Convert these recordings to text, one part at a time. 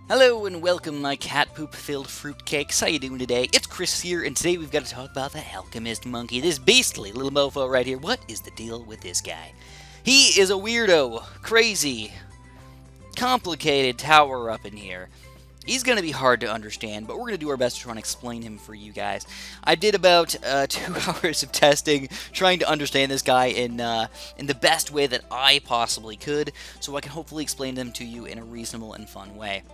Hello and welcome, my cat poop-filled fruitcakes. How you doing today? It's Chris here, and today we've got to talk about the Alchemist monkey. This beastly little mofo right here. What is the deal with this guy? He is a weirdo, crazy, complicated tower up in here. He's going to be hard to understand, but we're going to do our best to try and explain him for you guys. I did about 2 hours of testing trying to understand this guy in the best way that I possibly could, so I can hopefully explain them to you in a reasonable and fun way.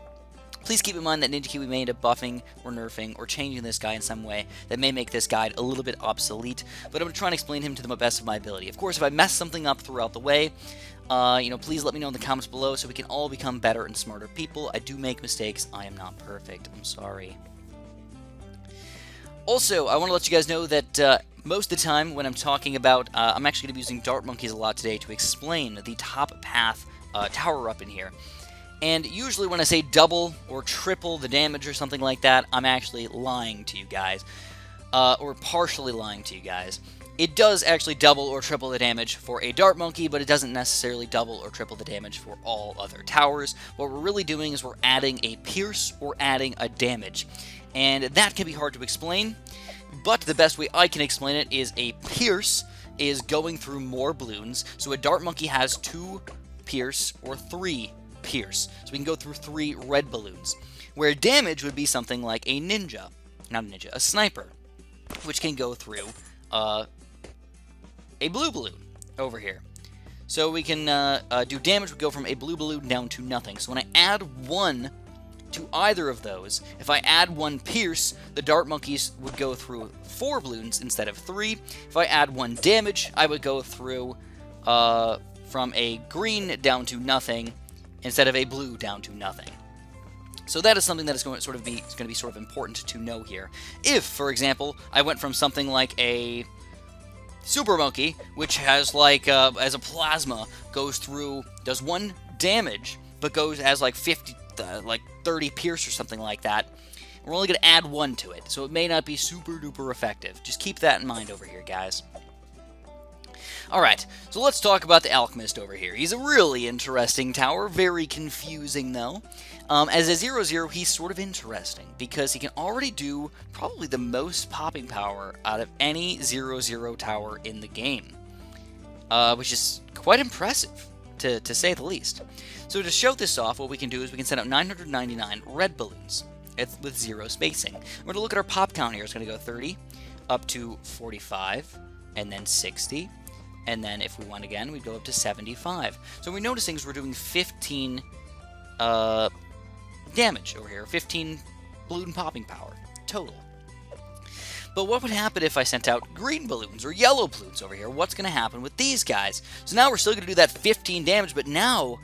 Please keep in mind that Ninja Kiwi may end up buffing or nerfing or changing this guy in some way that may make this guide a little bit obsolete, but I'm going to try and explain him to the best of my ability. Of course, if I mess something up throughout the way, please let me know in the comments below so we can all become better and smarter people. I do make mistakes. I am not perfect. I'm sorry. Also, I want to let you guys know that most of the time when I'm talking about, I'm actually going to be using dart monkeys a lot today to explain the top path tower up in here. And usually when I say double or triple the damage or something like that, I'm actually lying to you guys. Or partially lying to you guys. It does actually double or triple the damage for a dart monkey, but it doesn't necessarily double or triple the damage for all other towers. What we're really doing is we're adding a pierce or adding a damage. And that can be hard to explain, but the best way I can explain it is a pierce is going through more balloons. So a dart monkey has 2 pierce or 3 pierce. So we can go through 3 red balloons. Where damage would be something like a ninja. Not a ninja, a sniper. Which can go through a blue balloon over here. So we can do damage, we go from a blue balloon down to nothing. So when I add 1 to either of those, if I add 1 pierce, the dart monkeys would go through 4 balloons instead of 3. If I add 1 damage, I would go through from a green down to nothing instead of a blue down to nothing. So that is something that is going to be sort of important to know here. If, for example, I went from something like a super monkey, which has like as a plasma goes through, does 1 damage, but goes as like 30 pierce or something like that, we're only going to add 1 to it, so it may not be super duper effective. Just keep that in mind over here, guys. Alright, so let's talk about the Alchemist over here. He's a really interesting tower, very confusing though. As a 0-0, he's sort of interesting, because he can already do probably the most popping power out of any 0-0 tower in the game. Which is quite impressive, to say the least. So to show this off, what we can do is we can send out 999 red balloons with 0 spacing. We're going to look at our pop count here. It's going to go 30, up to 45, and then 60. And then if we want again, we'd go up to 75. So we're noticing we're doing 15 damage over here, 15 balloon popping power total. But what would happen if I sent out green balloons or yellow balloons over here? What's going to happen with these guys? So now we're still going to do that 15 damage, but now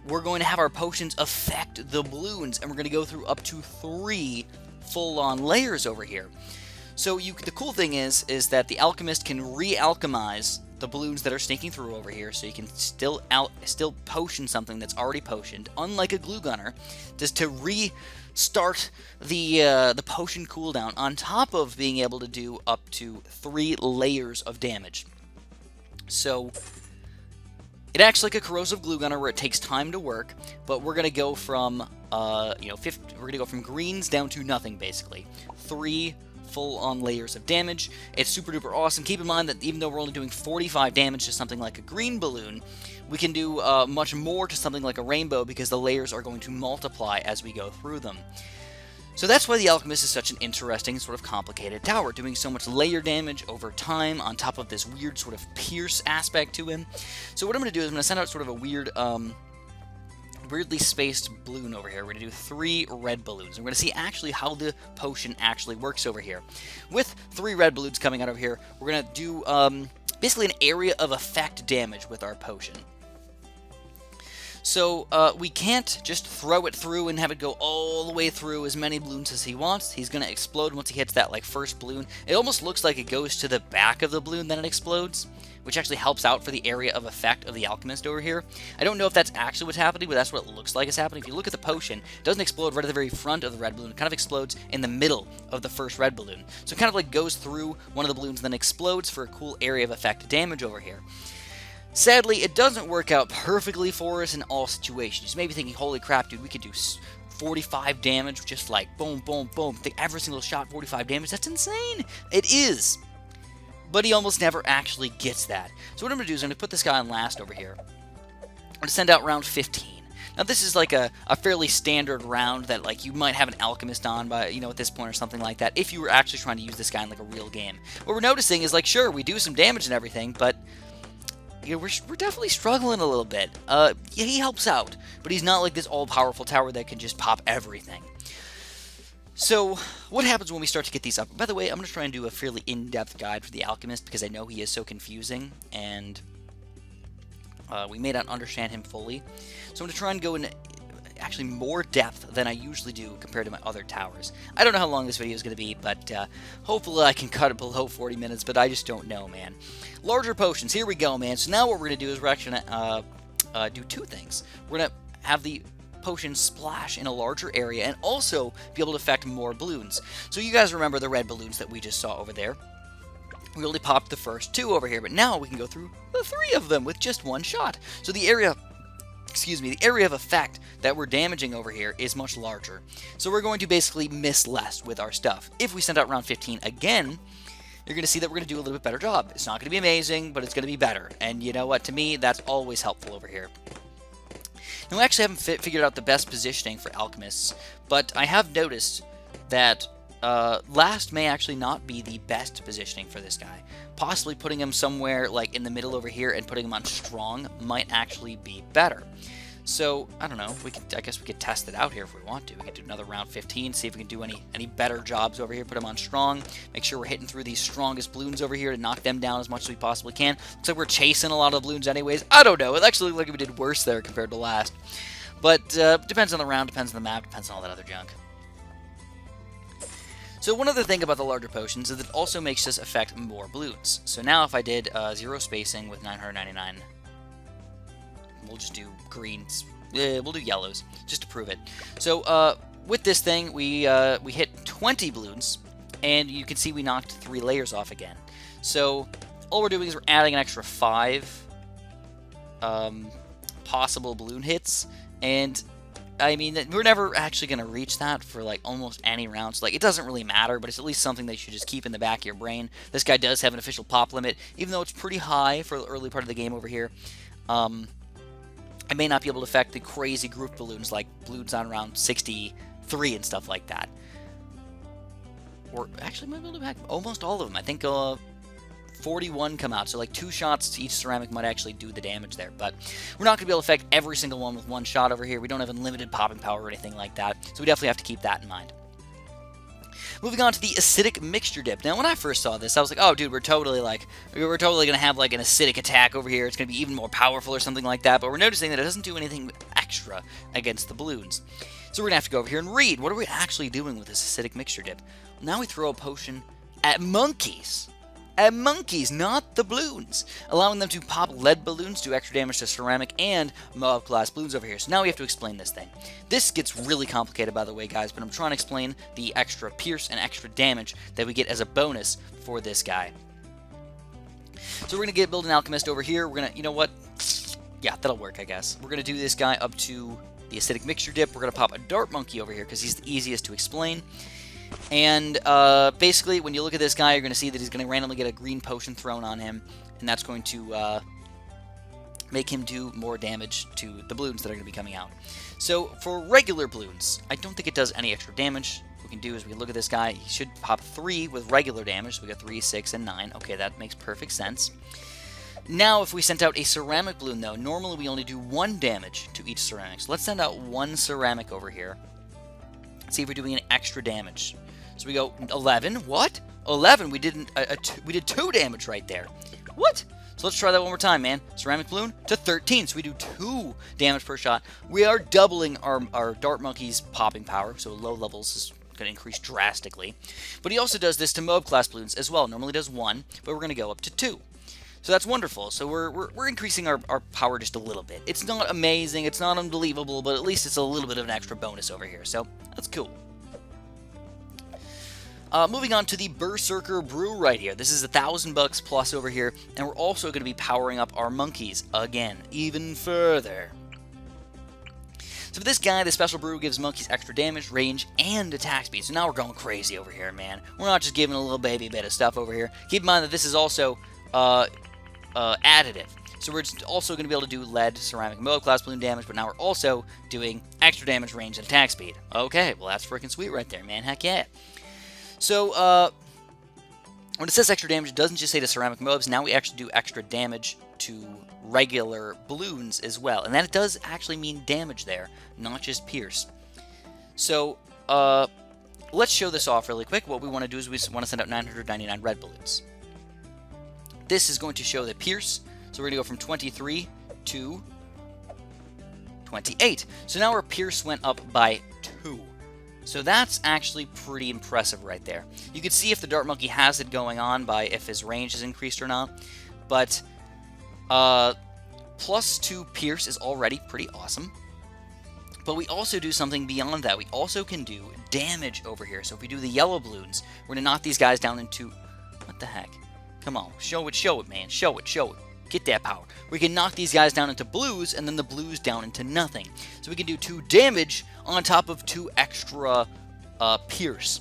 we're going to have our potions affect the balloons, and we're going to go through up to 3 full-on layers over here. So the cool thing is that the Alchemist can re-alchemize the balloons that are sneaking through over here, so you can still potion something that's already potioned, unlike a glue gunner, just to restart the potion cooldown, on top of being able to do up to 3 layers of damage. So it acts like a corrosive glue gunner where it takes time to work, but we're gonna go from we're gonna go from greens down to nothing basically. 3 full-on layers of damage. It's super duper awesome. Keep in mind that even though we're only doing 45 damage to something like a green balloon, we can do much more to something like a rainbow because the layers are going to multiply as we go through them. So that's why the Alchemist is such an interesting, sort of complicated tower, doing so much layer damage over time on top of this weird sort of pierce aspect to him. So what I'm going to do is I'm going to send out sort of a weird weirdly spaced balloon over here. We're going to do 3 red balloons. And we're going to see actually how the potion actually works over here. With 3 red balloons coming out over here, we're going to do basically an area of effect damage with our potion. So we can't just throw it through and have it go all the way through as many balloons as he wants. He's going to explode once he hits that first balloon. It almost looks like it goes to the back of the balloon, then it explodes, which actually helps out for the area of effect of the Alchemist over here. I don't know if that's actually what's happening, but that's what it looks like is happening. If you look at the potion, it doesn't explode right at the very front of the red balloon. It kind of explodes in the middle of the first red balloon. So it kind of goes through one of the balloons and then explodes for a cool area of effect damage over here. Sadly, it doesn't work out perfectly for us in all situations. You may be thinking, holy crap, dude, we could do 45 damage, just like boom, boom, boom. Every single shot, 45 damage. That's insane. It is. But he almost never actually gets that. So what I'm going to do is I'm going to put this guy on last over here. I'm going to send out round 15. Now this is like a fairly standard round that like you might have an alchemist on by, you know, at this point or something like that, if you were actually trying to use this guy in like a real game. What we're noticing is like, sure, we do some damage and everything, but you know, we're definitely struggling a little bit. Yeah, he helps out, but he's not like this all-powerful tower that can just pop everything. So, what happens when we start to get these up? By the way, I'm going to try and do a fairly in-depth guide for the Alchemist because I know he is so confusing, and we may not understand him fully. So I'm going to try and go in actually more depth than I usually do compared to my other towers. I don't know how long this video is going to be, but hopefully I can cut it below 40 minutes, but I just don't know, man. Larger potions, here we go, man. So now what we're going to do is we're actually going to do two things. We're going to have the potion splash in a larger area and also be able to affect more balloons. So you guys remember the red balloons that we just saw over there? We only popped the first two over here, but now we can go through the three of them with just one shot. So the area, the area of effect that we're damaging over here is much larger. So we're going to basically miss less with our stuff. If we send out round 15 again, you're going to see that we're going to do a little bit better job. It's not going to be amazing, but it's going to be better. And you know what? To me, that's always helpful over here. Now, I actually haven't figured out the best positioning for alchemists, but I have noticed that last may actually not be the best positioning for this guy. Possibly putting him somewhere like in the middle over here and putting him on strong might actually be better. So, I don't know, I guess we could test it out here if we want to. We could do another round 15, see if we can do any better jobs over here, put him on strong, make sure we're hitting through these strongest balloons over here to knock them down as much as we possibly can. Looks like we're chasing a lot of balloons anyways. I don't know, it actually looked like we did worse there compared to last. But, depends on the round, depends on the map, depends on all that other junk. So one other thing about the larger potions is that it also makes us affect more balloons. So now if I did 0 spacing with 999, we'll just do greens. We'll do yellows, just to prove it. So with this thing, we hit 20 balloons, and you can see we knocked 3 layers off again. So all we're doing is we're adding an extra 5 possible balloon hits, and I mean, we're never actually going to reach that for, like, almost any rounds. Like, it doesn't really matter, but it's at least something that you should just keep in the back of your brain. This guy does have an official pop limit, even though it's pretty high for the early part of the game over here. I may not be able to affect the crazy group balloons, like balloons on round 63 and stuff like that. Or, actually, I might be able to affect almost all of them. I think 41 come out, so like 2 shots to each ceramic might actually do the damage there, but we're not going to be able to affect every single one with one shot over here. We don't have unlimited popping power or anything like that, so we definitely have to keep that in mind. Moving on to the acidic mixture dip. Now, when I first saw this, I was like, oh, dude, we're totally going to have like an acidic attack over here. It's going to be even more powerful or something like that, but we're noticing that it doesn't do anything extra against the balloons. So we're going to have to go over here and read. What are we actually doing with this acidic mixture dip? Now we throw a potion at monkeys. At monkeys, not the balloons, allowing them to pop lead balloons, do extra damage to ceramic and mob class balloons over here. So now we have to explain this thing. This gets really complicated, by the way, guys, but I'm trying to explain the extra pierce and extra damage that we get as a bonus for this guy. So we're going to build an alchemist over here. We're going to, you know what? Yeah, that'll work, I guess. We're going to do this guy up to the acidic mixture dip. We're going to pop a dart monkey over here because he's the easiest to explain. And basically, when you look at this guy, you're going to see that he's going to randomly get a green potion thrown on him, and that's going to make him do more damage to the balloons that are going to be coming out. So, for regular balloons, I don't think it does any extra damage. What we can do is we can look at this guy. He should pop 3 with regular damage, so we got 3, 6, and 9. Okay, that makes perfect sense. Now, if we sent out a ceramic balloon, though, normally we only do 1 damage to each ceramic. So let's send out 1 ceramic over here. See if we're doing any extra damage. So we go 11. What? 11? We did 2 damage right there. What? So let's try that one more time, man. Ceramic balloon to 13. So we do 2 damage per shot. We are doubling our dart monkey's popping power. So low levels is going to increase drastically. But he also does this to mob class balloons as well. Normally does 1, but we're going to go up to 2. So that's wonderful. So we're increasing our power just a little bit. It's not amazing, it's not unbelievable, but at least it's a little bit of an extra bonus over here. So that's cool. Moving on to the Berserker Brew right here. This is $1,000 plus over here, and we're also going to be powering up our monkeys again, even further. So for this guy, the special brew gives monkeys extra damage, range, and attack speed. So now we're going crazy over here, man. We're not just giving a little baby bit of stuff over here. Keep in mind that this is also additive. So we're also going to be able to do lead, ceramic, Moab class balloon damage, but now we're also doing extra damage, range, and attack speed. Okay, well that's freaking sweet right there, man. Heck yeah. So, when it says extra damage, it doesn't just say to ceramic Moabs. Now we actually do extra damage to regular balloons as well. And that does actually mean damage there, not just pierce. So, let's show this off really quick. What we want to do is we want to send out 999 red balloons. This is going to show the pierce. So we're going to go from 23 to 28. So now our pierce went up by 2. So that's actually pretty impressive right there. You can see if the Dart Monkey has it going on by if his range is increased or not. But plus 2 pierce is already pretty awesome. But we also do something beyond that. We also can do damage over here. So if we do the yellow balloons, we're going to knock these guys down into... What the heck? Come on. Show it, man. Show it. Get that power. We can knock these guys down into blues, and then the blues down into nothing. So we can do 2 damage on top of 2 extra pierce.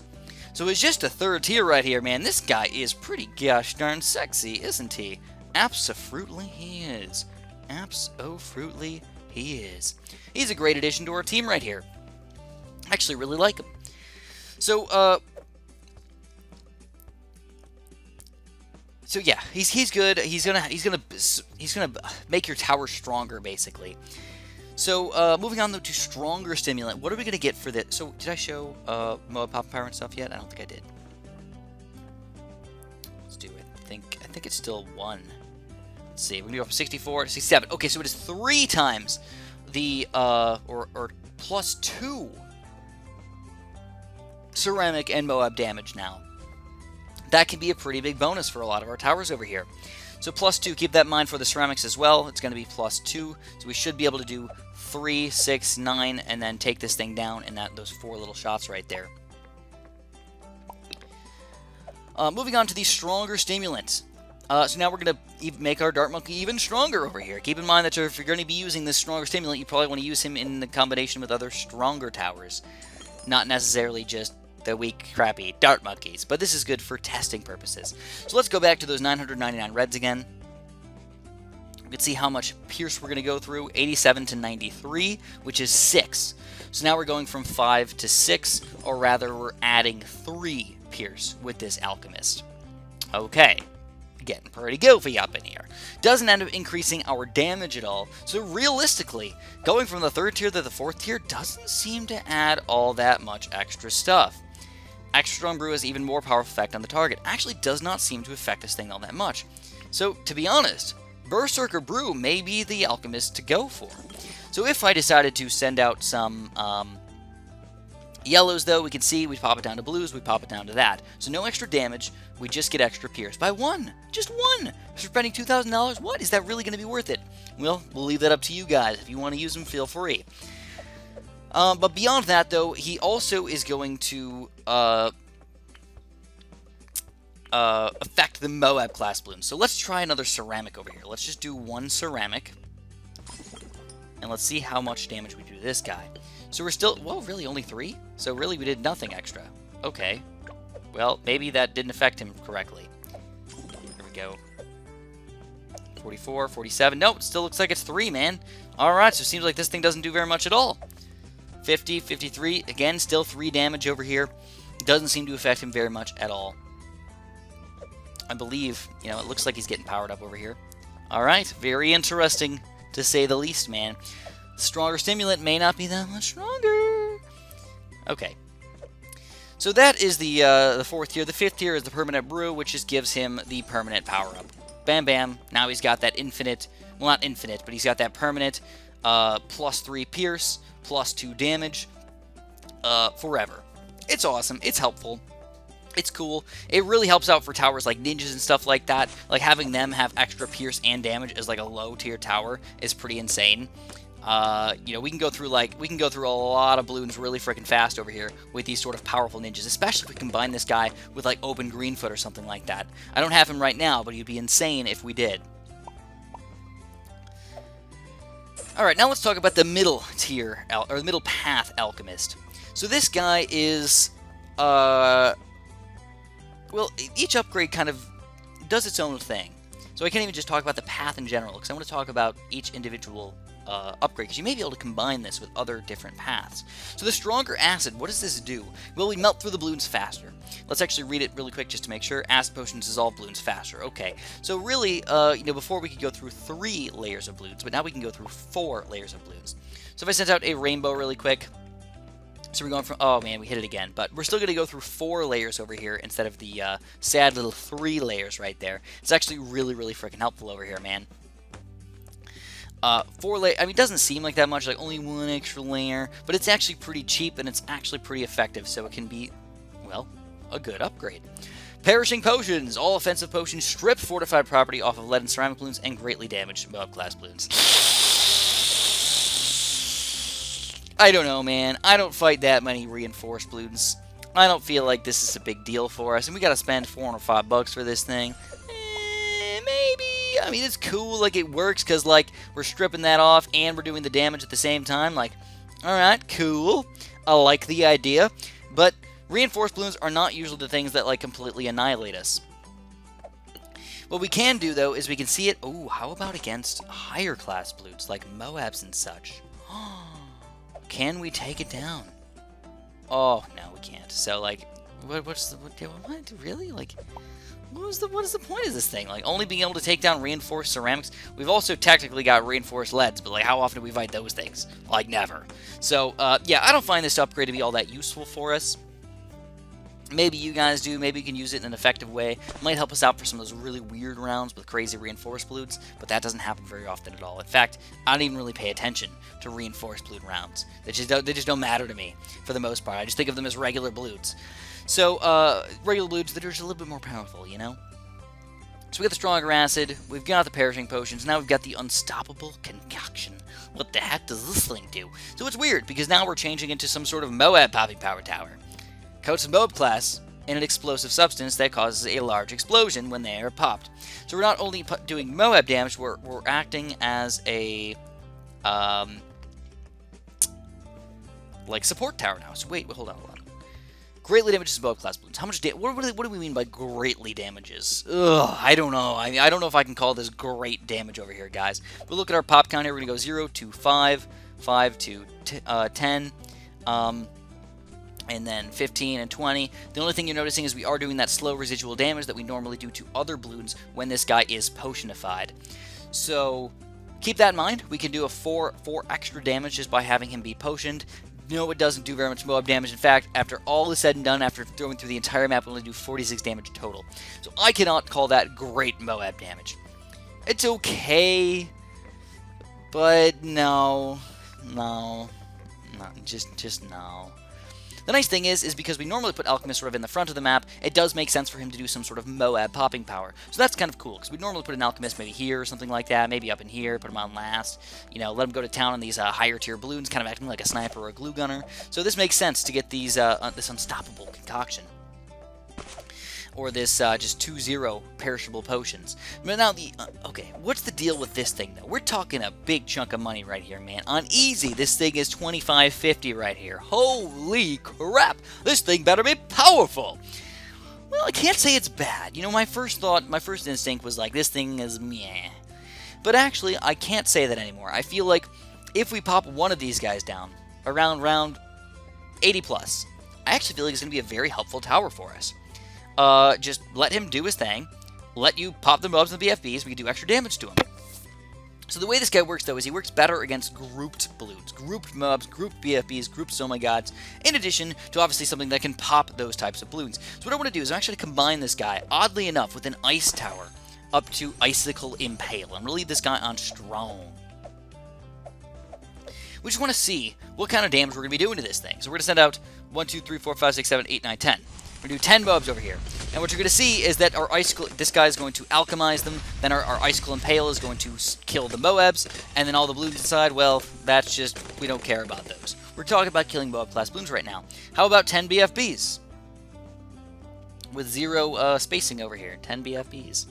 So it's just a third tier right here, man. This guy is pretty gosh darn sexy, isn't he? Abso-fruitly he is. Abso-fruitly he is. He's a great addition to our team right here. I actually really like him. So, So yeah, he's good. He's gonna make your tower stronger, basically. So moving on though to stronger stimulant. What are we gonna get for this? So did I show Moab Pop Power and stuff yet? I don't think I did. Let's do it. I think it's still 1. Let's see. We're gonna go from 64 to 67. Okay, so it is 3 times the or plus 2 ceramic and Moab damage now. That can be a pretty big bonus for a lot of our towers over here. So plus 2, keep that in mind for the ceramics as well. It's going to be plus 2, so we should be able to do 3, 6, 9, and then take this thing down in those 4 little shots right there. Moving on to the stronger stimulants. So now we're going to make our Dart Monkey even stronger over here. Keep in mind that if you're going to be using this stronger stimulant, you probably want to use him in the combination with other stronger towers. Not necessarily just the weak, crappy Dart Monkeys, but this is good for testing purposes. So let's go back to those 999 reds again. We can see how much pierce we're going to go through, 87 to 93, which is 6. So now we're going from 5 to 6, or rather we're adding 3 pierce with this Alchemist. Okay, getting pretty goofy up in here. Doesn't end up increasing our damage at all, so realistically, going from the 3rd tier to the 4th tier doesn't seem to add all that much extra stuff. Extra Strong Brew has even more powerful effect on the target. Actually does not seem to affect this thing all that much. So, to be honest, Berserker Brew may be the Alchemist to go for. So if I decided to send out some yellows, though, we can see we pop it down to blues, we pop it down to that. So no extra damage, we just get extra pierce by 1. Just 1! After spending $2,000, what? Is that really going to be worth it? Well, we'll leave that up to you guys. If you want to use them, feel free. But beyond that, though, he also is going to affect the Moab class balloon. So let's try another ceramic over here. Let's just do 1 ceramic. And let's see how much damage we do to this guy. So we're still, well, really only 3? So really we did nothing extra. Okay. Well, maybe that didn't affect him correctly. Here we go. 44, 47. Nope, it still looks like it's 3, man. Alright, so it seems like this thing doesn't do very much at all. 50, 53, again, still 3 damage over here. Doesn't seem to affect him very much at all. I believe, you know, it looks like he's getting powered up over here. Alright, very interesting, to say the least, man. Stronger stimulant may not be that much stronger. Okay. So that is the 4th tier. The 5th tier is the permanent brew, which just gives him the permanent power-up. Bam, bam. Now he's got that infinite, well, not infinite, but he's got that permanent plus 3 pierce, plus 2 damage, forever. It's awesome. It's helpful. It's cool. It really helps out for towers like ninjas and stuff like that. Like having them have extra pierce and damage as like a low tier tower is pretty insane. You know, we can go through a lot of balloons really freaking fast over here with these sort of powerful ninjas, especially if we combine this guy with like open Greenfoot or something like that. I don't have him right now, but he'd be insane if we did. Alright, now let's talk about the middle tier, or the middle path Alchemist. So this guy is, well, each upgrade kind of does its own thing. So I can't even just talk about the path in general, because I want to talk about each individual upgrade, because you may be able to combine this with other different paths. So the stronger acid, what does this do? Well, we melt through the balloons faster. Let's actually read it really quick just to make sure. Acid potions dissolve balloons faster. Okay, so really, before we could go through 3 layers of balloons, but now we can go through 4 layers of balloons. So if I sent out a rainbow really quick, so we're going from, oh man, we hit it again, but we're still going to go through 4 layers over here instead of the sad little 3 layers right there. It's actually really, really freaking helpful over here, man. 4 layer, I mean, it doesn't seem like that much, like only 1 extra layer, but it's actually pretty cheap and it's actually pretty effective, so it can be, well, a good upgrade. Perishing Potions. All offensive potions strip fortified property off of lead and ceramic balloons and greatly damage mob class balloons. I don't know, man. I don't fight that many reinforced balloons. I don't feel like this is a big deal for us, and we gotta spend $4 or $5 for this thing. Maybe. I mean, it's cool, like, it works, because, like, we're stripping that off, and we're doing the damage at the same time. Like, alright, cool. I like the idea. But reinforced balloons are not usually the things that, like, completely annihilate us. What we can do, though, is we can see it... Oh, how about against higher class balloons, like Moabs and such? Can we take it down? Oh, no, we can't. So, like, what, really? Like... What is the point of this thing? Like, only being able to take down reinforced ceramics? We've also technically got reinforced leads, but, like, how often do we fight those things? Like, never. So, yeah, I don't find this upgrade to be all that useful for us. Maybe you guys do. Maybe you can use it in an effective way. It might help us out for some of those really weird rounds with crazy reinforced balloons, but that doesn't happen very often at all. In fact, I don't even really pay attention to reinforced balloon rounds. They just don't matter to me, for the most part. I just think of them as regular balloons. So, regular balloons that are just a little bit more powerful, you know? So we got the stronger acid, we've got the perishing potions, now we've got the unstoppable concoction. What the heck does this thing do? So it's weird, because now we're changing into some sort of Moab popping power tower. Coats a Moab class in an explosive substance that causes a large explosion when they are popped. So we're not only doing Moab damage, we're acting as a, like, support tower now. So wait, hold on. Greatly damages Moab class balloons. How much what do we mean by greatly damages? Ugh, I don't know. I don't know if I can call this great damage over here, guys. We'll look at our pop count here. We're going to go 0 to 5, 5 to 10, and then 15 and 20. The only thing you're noticing is we are doing that slow residual damage that we normally do to other balloons when this guy is potionified. So keep that in mind. We can do a 4 extra damage just by having him be potioned. No, it doesn't do very much Moab damage. In fact, after all is said and done, after throwing through the entire map, we only do 46 damage total. So I cannot call that great Moab damage. It's okay, but no, just no. The nice thing is because we normally put Alchemist sort of in the front of the map, it does make sense for him to do some sort of Moab popping power. So that's kind of cool, because we normally put an Alchemist maybe here or something like that, maybe up in here, put him on last, you know, let him go to town on these higher tier balloons, kind of acting like a sniper or a glue gunner. So this makes sense to get these this unstoppable concoction. Or this just 2-0 perishable potions. But now okay, what's the deal with this thing though? We're talking a big chunk of money right here, man. On easy, this thing is $25.50 right here. Holy crap! This thing better be powerful. Well, I can't say it's bad. You know, my first instinct was like, this thing is meh. But actually, I can't say that anymore. I feel like if we pop one of these guys down around round 80 plus, I actually feel like it's going to be a very helpful tower for us. Just let him do his thing, let you pop the mobs and the BFBs, we can do extra damage to him. So the way this guy works, though, is he works better against grouped balloons, grouped mobs, grouped BFBs, grouped Gods, in addition to obviously something that can pop those types of balloons. So what I want to do is I'm actually combine this guy, oddly enough, with an ice tower up to Icicle Impale. I'm going to leave this guy on strong. We just want to see what kind of damage we're going to be doing to this thing. So we're going to send out 1, 2, 3, 4, 5, 6, 7, 8, 9, 10. We're going to do 10 mobs over here. And what you're going to see is that our Icicle, this guy is going to alchemize them, then our Icicle Impale is going to kill the Moabs, and then all the balloons inside, well, that's just, we don't care about those. We're talking about killing Moab class balloons right now. How about 10 BFBs? With 0 spacing over here, 10 BFBs.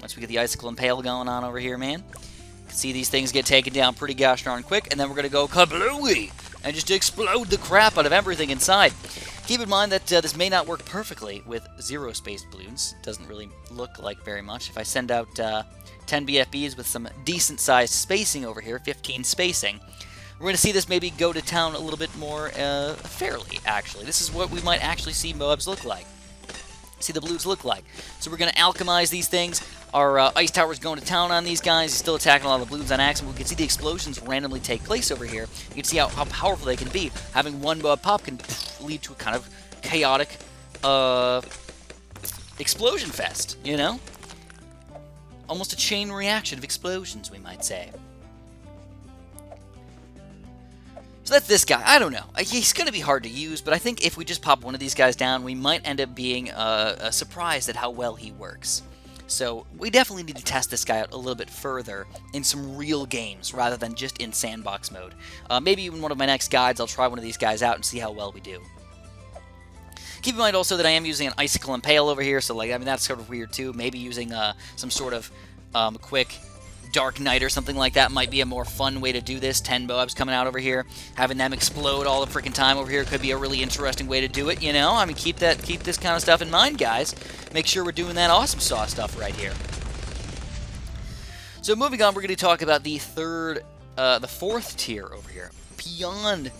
Once we get the Icicle Impale going on over here, man. See these things get taken down pretty gosh darn quick, and then we're going to go kablooey and just explode the crap out of everything inside. Keep in mind that this may not work perfectly with zero-spaced balloons. Doesn't really look like very much. If I send out 10 BFBs with some decent-sized spacing over here, 15 spacing, we're going to see this maybe go to town a little bit more fairly, actually. This is what we might actually see MOABs look like. See the balloons look like. So we're going to alchemize these things. Our ice tower's going to town on these guys. He's still attacking a lot of the balloons on accident. We can see the explosions randomly take place over here. You can see how powerful they can be. Having one MOAB pop can lead to a kind of chaotic explosion fest, you know? Almost a chain reaction of explosions, we might say. So that's this guy. I don't know. He's going to be hard to use, but I think if we just pop one of these guys down, we might end up being surprised at how well he works. So we definitely need to test this guy out a little bit further in some real games, rather than just in sandbox mode. Maybe in one of my next guides, I'll try one of these guys out and see how well we do. Keep in mind also that I am using an Icicle Impale over here, so that's sort of weird too. Maybe using some sort of quick Dark Knight or something like that might be a more fun way to do this. 10 MOABs coming out over here, having them explode all the freaking time over here could be a really interesting way to do it, you know? I mean, keep this kind of stuff in mind, guys. Make sure we're doing that awesome sauce stuff right here. So moving on, we're going to talk about the fourth tier over here. Beyond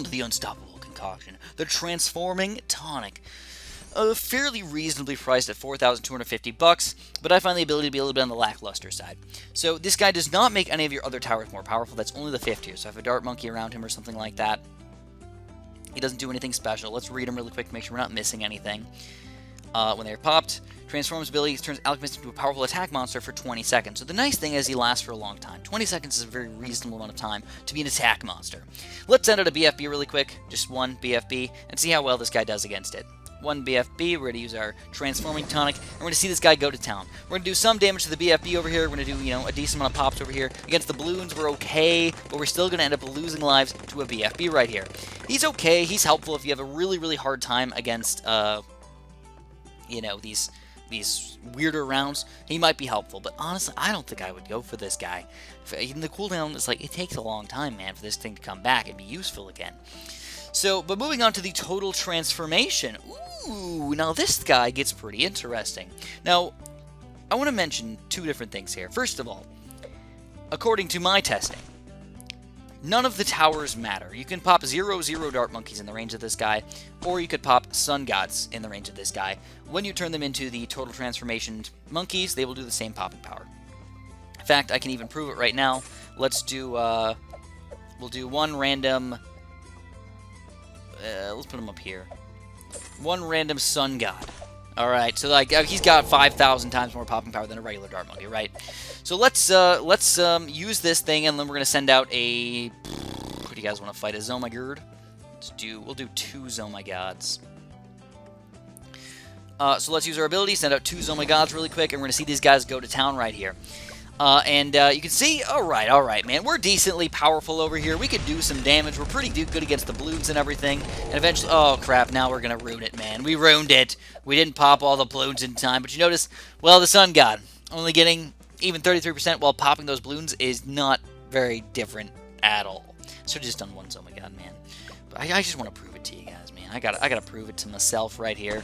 the unstoppable concoction, the transforming tonic. Fairly reasonably priced at $4,250, but I find the ability to be a little bit on the lackluster side. So this guy does not make any of your other towers more powerful. That's only the 5th tier. So if I have a dart monkey around him or something like that, he doesn't do anything special. Let's read him really quick to make sure we're not missing anything. When they're popped, transforms ability turns Alchemist into a powerful attack monster for 20 seconds. So the nice thing is he lasts for a long time. 20 seconds is a very reasonable amount of time to be an attack monster. Let's send out a BFB really quick, just one BFB, and see how well this guy does against it. One BFB, we're going to use our transforming tonic, and we're going to see this guy go to town. We're going to do some damage to the BFB over here. We're going to do, a decent amount of pops over here. Against the balloons, we're okay, but we're still going to end up losing lives to a BFB right here. He's okay. He's helpful if you have a really, really hard time against, these weirder rounds. He might be helpful, but honestly, I don't think I would go for this guy. Even the cooldown is it takes a long time, man, for this thing to come back and be useful again. So, but moving on to the total transformation. Ooh, now this guy gets pretty interesting. Now, I want to mention two different things here. First of all, according to my testing, none of the towers matter. You can pop 0/0 dart monkeys in the range of this guy, or you could pop sun gods in the range of this guy. When you turn them into the total transformation monkeys, they will do the same popping power. In fact, I can even prove it right now. Let's do, we'll do one random, let's put him up here. One random sun god. Alright, so he's got 5,000 times more popping power than a regular dart monkey, right? So let's use this thing, and then we're gonna send out a. What do you guys want to fight? A Zomagird? We'll do 2 Zomagods. So let's use our ability, send out 2 Zomagods really quick, and we're gonna see these guys go to town right here. You can see, alright, man, we're decently powerful over here. We could do some damage. We're pretty good against the balloons and everything. And eventually, oh crap, now we're gonna ruin it, man. We ruined it. We didn't pop all the balloons in time. But you notice, well, the sun god only getting even 33% while popping those balloons is not very different at all. So just done one Zomagod, man. But I just want to prove it to you guys, man. I gotta prove it to myself right here.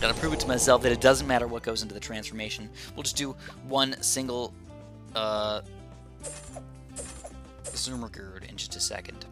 Gotta prove it to myself that it doesn't matter what goes into the transformation. We'll just do one single Zomagird in just a second.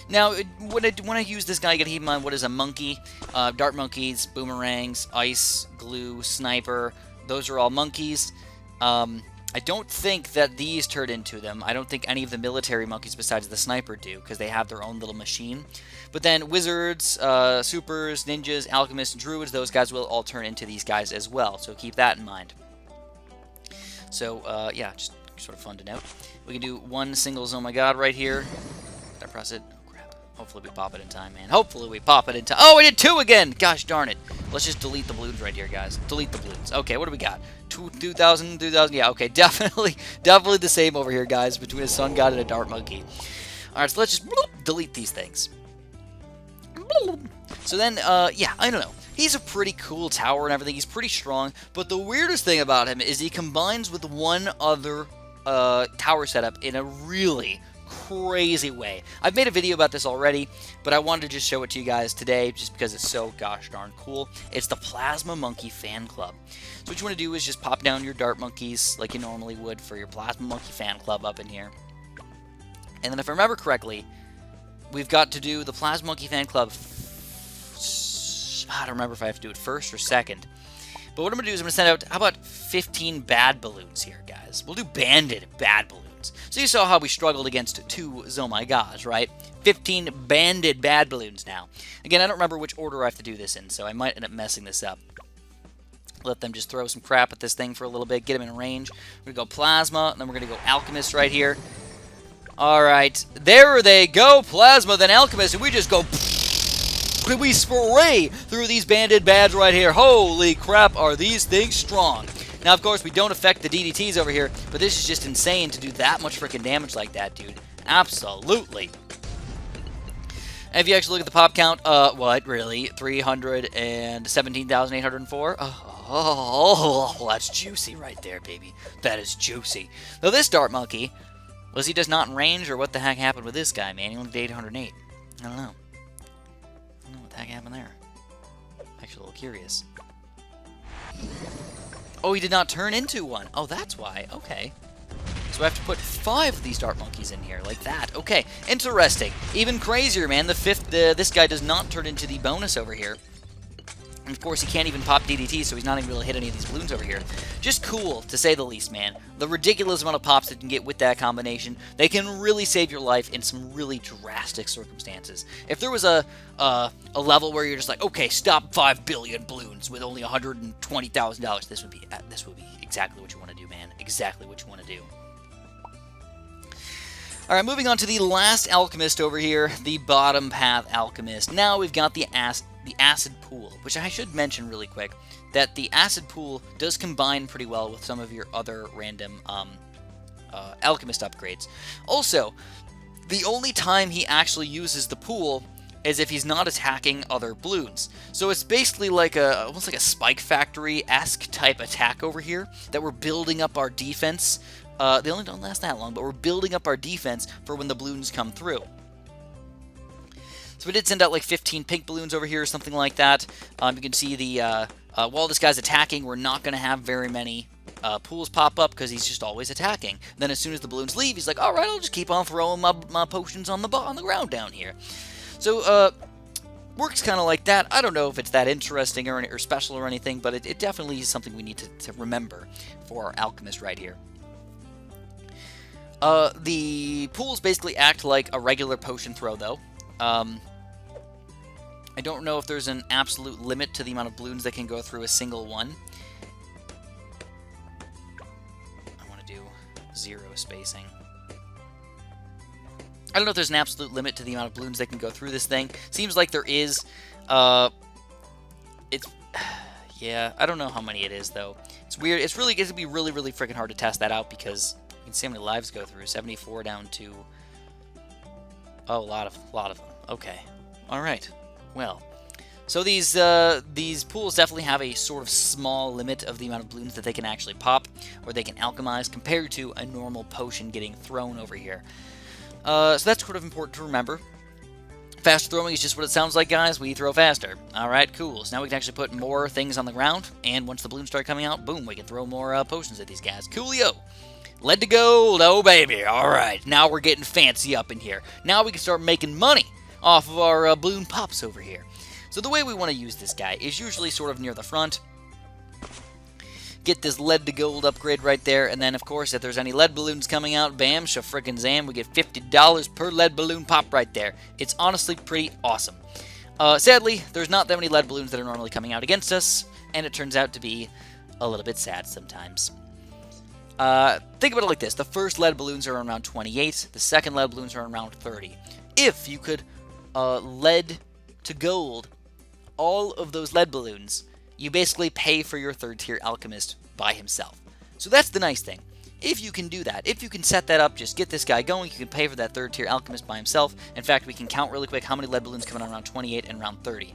Now, when I use this guy, you gotta keep in mind what is a monkey. Dart monkeys, boomerangs, ice, glue, sniper. Those are all monkeys. I don't think that these turn into them. I don't think any of the military monkeys besides the sniper do, because they have their own little machine. But then wizards, supers, ninjas, alchemists, and druids, those guys will all turn into these guys as well. So keep that in mind. So, yeah, just sort of fun to note. We can do one single Zomagod right here. Did I press it? Oh, crap. Hopefully we pop it in time, man. Hopefully we pop it in time. Oh, I did 2 again! Gosh darn it. Let's just delete the balloons right here, guys. Delete the balloons. Okay, what do we got? 2,000, 2,000. Yeah, okay, definitely the same over here, guys, between a sun god and a dart monkey. Alright, so let's just delete these things. So then, yeah, I don't know. He's a pretty cool tower and everything. He's pretty strong, but the weirdest thing about him is he combines with one other tower setup in a really crazy way. I've made a video about this already, but I wanted to just show it to you guys today just because it's so gosh darn cool. It's the Plasma Monkey Fan Club. So what you want to do is just pop down your Dart Monkeys like you normally would for your Plasma Monkey Fan Club up in here. And then if I remember correctly, we've got to do the Plasma Monkey Fan Club. I don't remember if I have to do it first or second. But what I'm going to do is I'm going to send out, how about 15 bad balloons here, guys? We'll do banded bad balloons. So you saw how we struggled against 2 Oh My Gosh, right? 15 banded bad balloons now. Again, I don't remember which order I have to do this in, so I might end up messing this up. Let them just throw some crap at this thing for a little bit, get them in range. We're going to go Plasma, and then we're going to go Alchemist right here. Alright, there they go, Plasma, then Alchemist, and we just go... We spray through these banded bads right here. Holy crap, are these things strong. Now, of course, we don't affect the DDTs over here, but this is just insane to do that much freaking damage like that, dude. Absolutely. And if you actually look at the pop count, what, really? 317,804? Oh, that's juicy right there, baby. That is juicy. Now, this Dart Monkey, was he just not in range, or what the heck happened with this guy, man? He only did 808. I don't know. What the heck happened there? Actually, a little curious. Oh, he did not turn into one. Oh, that's why. Okay. So I have to put 5 of these Dart Monkeys in here, like that. Okay, interesting. Even crazier, man. This guy does not turn into the bonus over here. And of course, he can't even pop DDT, so he's not even able to hit any of these balloons over here. Just cool, to say the least, man. The ridiculous amount of pops that you can get with that combination, they can really save your life in some really drastic circumstances. If there was a level where you're just like, okay, stop 5 billion balloons with only $120,000, this would be exactly what you want to do, man. Exactly what you want to do. Alright, moving on to the last Alchemist over here, the bottom path Alchemist. Now we've got the Acid Pool, which I should mention really quick, that the Acid Pool does combine pretty well with some of your other random Alchemist upgrades. Also, the only time he actually uses the pool is if he's not attacking other balloons. So it's basically like almost like a Spike Factory-esque type attack over here, that we're building up our defense. They only don't last that long, but we're building up our defense for when the balloons come through. So we did send out like 15 pink balloons over here or something like that. You can see the while this guy's attacking, we're not going to have very many pools pop up because he's just always attacking. Then as soon as the balloons leave, he's like, all right, I'll just keep on throwing my potions on the ground down here. So works kind of like that. I don't know if it's that interesting or special or anything, but it definitely is something we need to remember for our Alchemist right here. The pools basically act like a regular potion throw, though. I don't know if there's an absolute limit to the amount of balloons that can go through a single one. I want to do 0 spacing. I don't know if there's an absolute limit to the amount of balloons that can go through this thing. Seems like there is. Yeah, I don't know how many it is, though. It's weird. It's going to be really, really freaking hard to test that out because you can see how many lives go through. 74 down to... Oh, a lot of them. Okay. All right. Well, so these pools definitely have a sort of small limit of the amount of balloons that they can actually pop or they can alchemize compared to a normal potion getting thrown over here. So that's sort of important to remember. Fast throwing is just what it sounds like, guys. We throw faster. All right, cool. So now we can actually put more things on the ground, and once the balloons start coming out, boom, we can throw more potions at these guys. Coolio. Lead to gold, oh baby. All right, now we're getting fancy up in here. Now we can start making money off of our balloon pops over here. So the way we want to use this guy is usually sort of near the front. Get this lead to gold upgrade right there, and then of course if there's any lead balloons coming out, bam, sha-frickin-zam, we get $50 per lead balloon pop right there. It's honestly pretty awesome. Sadly, there's not that many lead balloons that are normally coming out against us, and it turns out to be a little bit sad sometimes. Think about it like this. The first lead balloons are around 28. The second lead balloons are around 30. If you could lead to gold all of those lead balloons, you basically pay for your third tier alchemist by himself. So that's the nice thing. If you can do that, if you can set that up, just get this guy going, you can pay for that third tier alchemist by himself. In fact, we can count really quick how many lead balloons come in around 28 and around 30.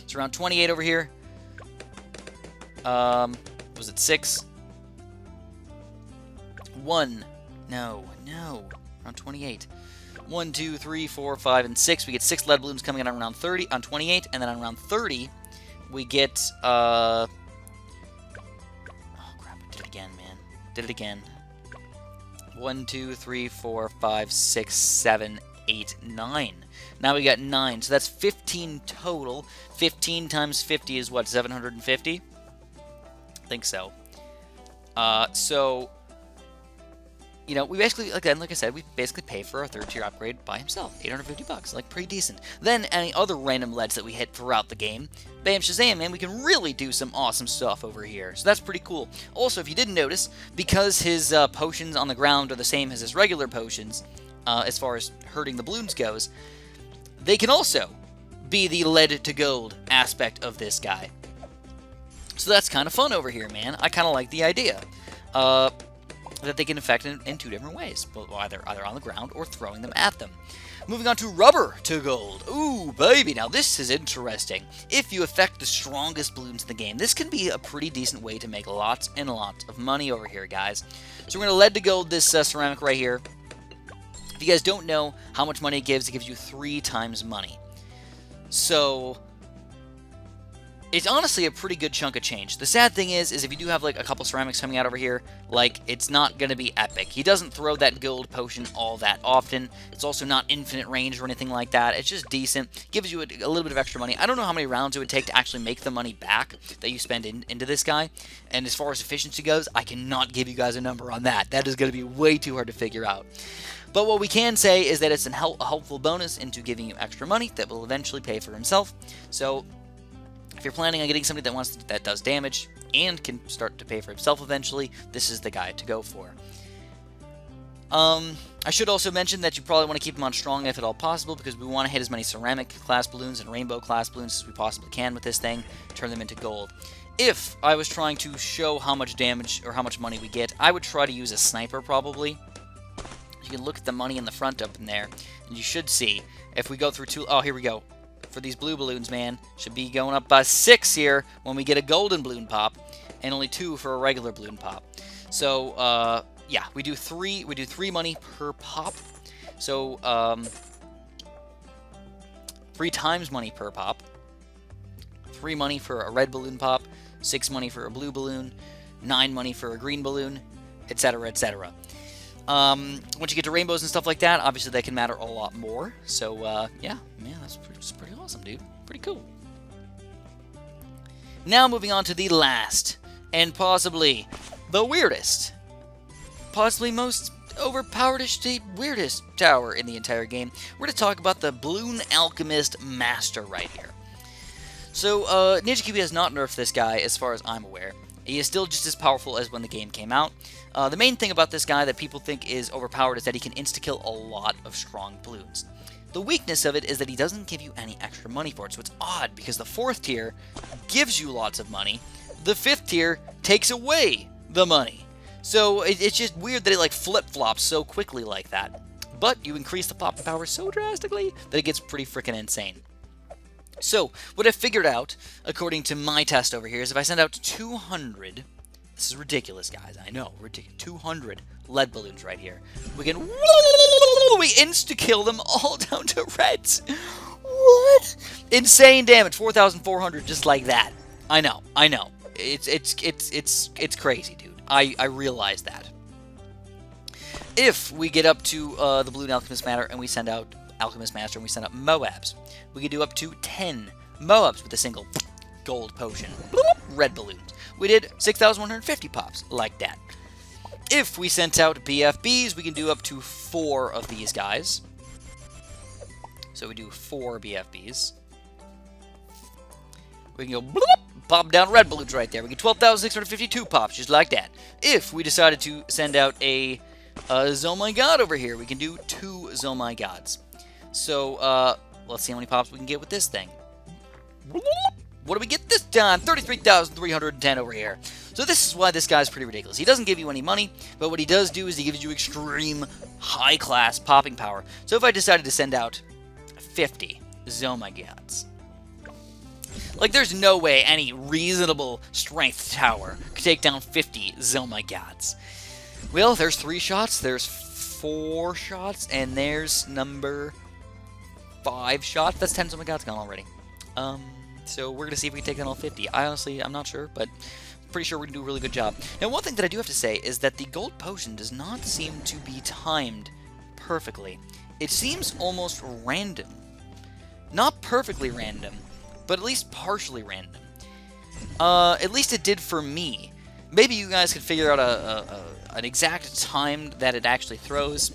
So It's around 28 over here. Was it 6? 1. No. Around 28. 1, 2, 3, 4, 5, and 6. We get 6 lead balloons coming in on around 30, on 28, and then on around 30, we get, oh crap, I did it again, man. Did it again. 1, 2, 3, 4, 5, 6, 7, 8, 9. Now we got 9, so that's 15 total. 15 times 50 is what, 750? I think so. So, you know, we basically, again, like I said, we basically pay for our 3rd tier upgrade by himself. 850 bucks, like, pretty decent. Then, any other random leads that we hit throughout the game, bam, shazam, man, we can really do some awesome stuff over here. So that's pretty cool. Also, if you didn't notice, because his potions on the ground are the same as his regular potions, as far as hurting the balloons goes, they can also be the lead to gold aspect of this guy. So that's kind of fun over here, man. I kind of like the idea. That they can affect in 2 different ways, either on the ground or throwing them at them. Moving on to rubber to gold. Ooh, baby, now this is interesting. If you affect the strongest balloons in the game, this can be a pretty decent way to make lots and lots of money over here, guys. So we're going to lead to gold this ceramic right here. If you guys don't know how much money it gives you 3 times money. So it's honestly a pretty good chunk of change. The sad thing is if you do have like a couple ceramics coming out over here, like, it's not going to be epic. He doesn't throw that gold potion all that often. It's also not infinite range or anything like that. It's just decent. Gives you a little bit of extra money. I don't know how many rounds it would take to actually make the money back that you spend into this guy. And as far as efficiency goes, I cannot give you guys a number on that. That is going to be way too hard to figure out. But what we can say is that it's a helpful bonus into giving you extra money that will eventually pay for himself. So if you're planning on getting somebody that does damage and can start to pay for himself eventually, this is the guy to go for. I should also mention that you probably want to keep him on strong if at all possible, because we want to hit as many ceramic class balloons and rainbow class balloons as we possibly can with this thing, turn them into gold. If I was trying to show how much damage or how much money we get, I would try to use a sniper probably. You can look at the money in the front up in there, and you should see, if we go through oh, here we go. For these blue balloons, man, should be going up by 6 here when we get a golden balloon pop, and only 2 for a regular balloon pop. So, yeah, we do 3 money per pop. So, 3 times money per pop. 3 money for a red balloon pop, 6 money for a blue balloon, 9 money for a green balloon, etc., etc. Once you get to rainbows and stuff like that, obviously they can matter a lot more. So, yeah, man, that's pretty awesome, dude. Pretty cool. Now moving on to the last, and possibly the weirdest, possibly most overpowered-ish, weirdest tower in the entire game. We're going to talk about the Bloons Alchemist Master right here. So, NinjaCube has not nerfed this guy as far as I'm aware. He is still just as powerful as when the game came out. The main thing about this guy that people think is overpowered is that he can insta-kill a lot of strong balloons. The weakness of it is that he doesn't give you any extra money for it, so it's odd, because the 4th tier gives you lots of money, the 5th tier takes away the money. So it's just weird that it like flip-flops so quickly like that. But you increase the popping power so drastically that it gets pretty freaking insane. So, what I figured out, according to my test over here, is if I send out 200... This is ridiculous, guys. I know, ridiculous. 200 lead balloons right here. We can... We insta-kill them all down to reds. What? Insane damage. 4,400 just like that. I know. It's crazy, dude. I realize that. If we get up to the Bloons Alchemist Master and we send out Moabs, we can do up to 10 Moabs with a single gold potion. Red balloons. We did 6,150 pops, like that. If we sent out BFBs, we can do up to 4 of these guys. So we do 4 BFBs. We can go pop down red balloons right there. We get 12,652 pops, just like that. If we decided to send out a Zomai God over here, we can do 2 Zomai Gods. So, let's see how many pops we can get with this thing. What do we get this time? 33,310 over here. So this is why this guy's pretty ridiculous. He doesn't give you any money, but what he does do is he gives you extreme high-class popping power. So if I decided to send out 50 Zomai Gods, Like, there's no way any reasonable strength tower could take down 50 Zomagods. Well, there's 3 shots, there's 4 shots, and there's number 5 shots. That's 10 Zomagods gone already. So we're going to see if we can take down all 50. I'm not sure, but pretty sure we're going to do a really good job. Now, one thing that I do have to say is that the gold potion does not seem to be timed perfectly. It seems almost random. Not perfectly random, but at least partially random. At least it did for me. Maybe you guys could figure out an exact time that it actually throws.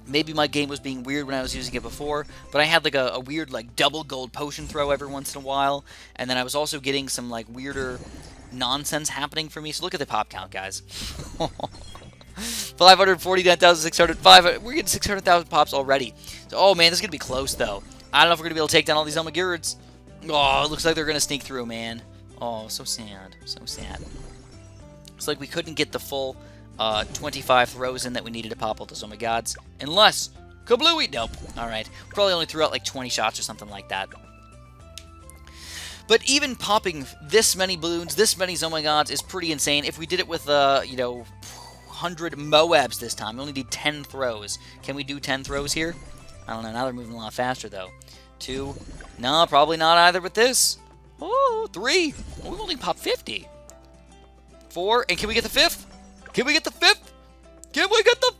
Maybe my game was being weird when I was using it before, but I had like a weird like double gold potion throw every once in a while, and then I was also getting some like weirder nonsense happening for me. So look at the pop count, guys. 549,605. We're getting 600,000 pops already. So, oh man, this is gonna be close though. I don't know if we're gonna be able to take down all these Elmagirds. Oh, it looks like they're gonna sneak through, man. Oh, so sad, so sad. It's like we couldn't get the full 25 throws in that we needed to pop all those Zomagods, unless kablooey. Nope. All right, probably only threw out like 20 shots or something like that. But even popping this many balloons, this many Zomagods is pretty insane. If we did it with, you know, 100 Moabs this time, we only need 10 throws. Can we do 10 throws here? I don't know. Now they're moving a lot faster, though. 2. No, probably not either with this. Oh, 3. Oh, we've only popped 50. 4. And can we get the 5th? Can we get the 5th? Can we get the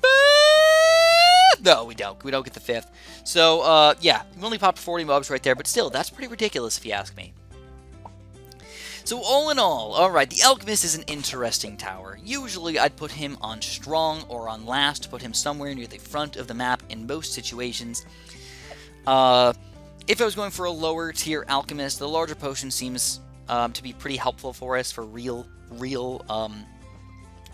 5th? No, we don't. We don't get the 5th. So, yeah, we only popped 40 mobs right there, but still, that's pretty ridiculous if you ask me. So all in all, alright, the Alchemist is an interesting tower. Usually I'd put him on strong or on last, put him somewhere near the front of the map in most situations. If I was going for a lower tier Alchemist, the larger potion seems to be pretty helpful for us for real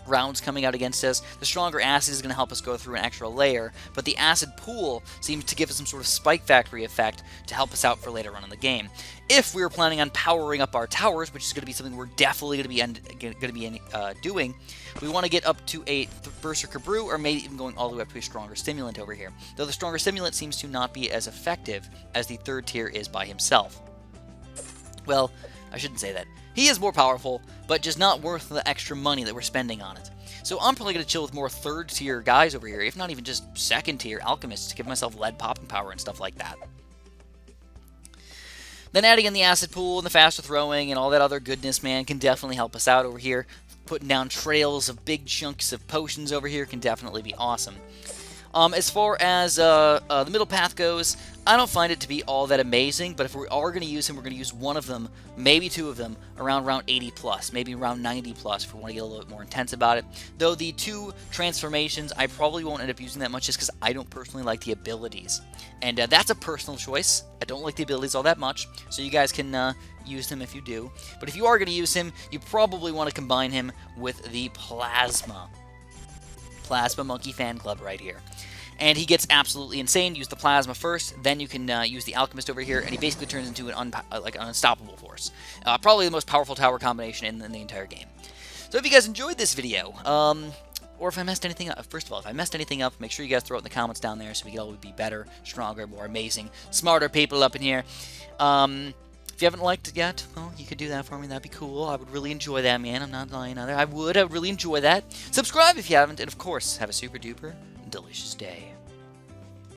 rounds coming out against us. The stronger acid is going to help us go through an extra layer, but the acid pool seems to give us some sort of spike factory effect to help us out for later on in the game. If we were planning on powering up our towers, which is going to be something we're definitely going to be doing, we want to get up to a Berserker Brew, or maybe even going all the way up to a stronger stimulant over here. Though the stronger stimulant seems to not be as effective as the 3rd tier is by himself. Well, I shouldn't say that. He is more powerful, but just not worth the extra money that we're spending on it. So I'm probably going to chill with more 3rd tier guys over here, if not even just 2nd tier alchemists, to give myself lead popping power and stuff like that. Then adding in the acid pool and the faster throwing and all that other goodness, man, can definitely help us out over here. Putting down trails of big chunks of potions over here can definitely be awesome. As far as the middle path goes, I don't find it to be all that amazing, but if we are going to use him, we're going to use one of them, maybe 2 of them, around round 80 plus, maybe around 90 plus if we want to get a little bit more intense about it. Though the 2 transformations, I probably won't end up using that much just because I don't personally like the abilities. And that's a personal choice. I don't like the abilities all that much, so you guys can use them if you do. But if you are going to use him, you probably want to combine him with the Plasma Monkey Fan Club right here. And he gets absolutely insane. Use the Plasma first, then you can use the Alchemist over here, and he basically turns into an unstoppable force. Probably the most powerful tower combination in the entire game. So if you guys enjoyed this video, or if I messed anything up, first of all, if I messed anything up, make sure you guys throw it in the comments down there so we can all be better, stronger, more amazing, smarter people up in here. If you haven't liked it yet, well, you could do that for me. That'd be cool. I would really enjoy that, man. I'm not lying either. I would really enjoy that. Subscribe if you haven't, and of course, have a super duper delicious day.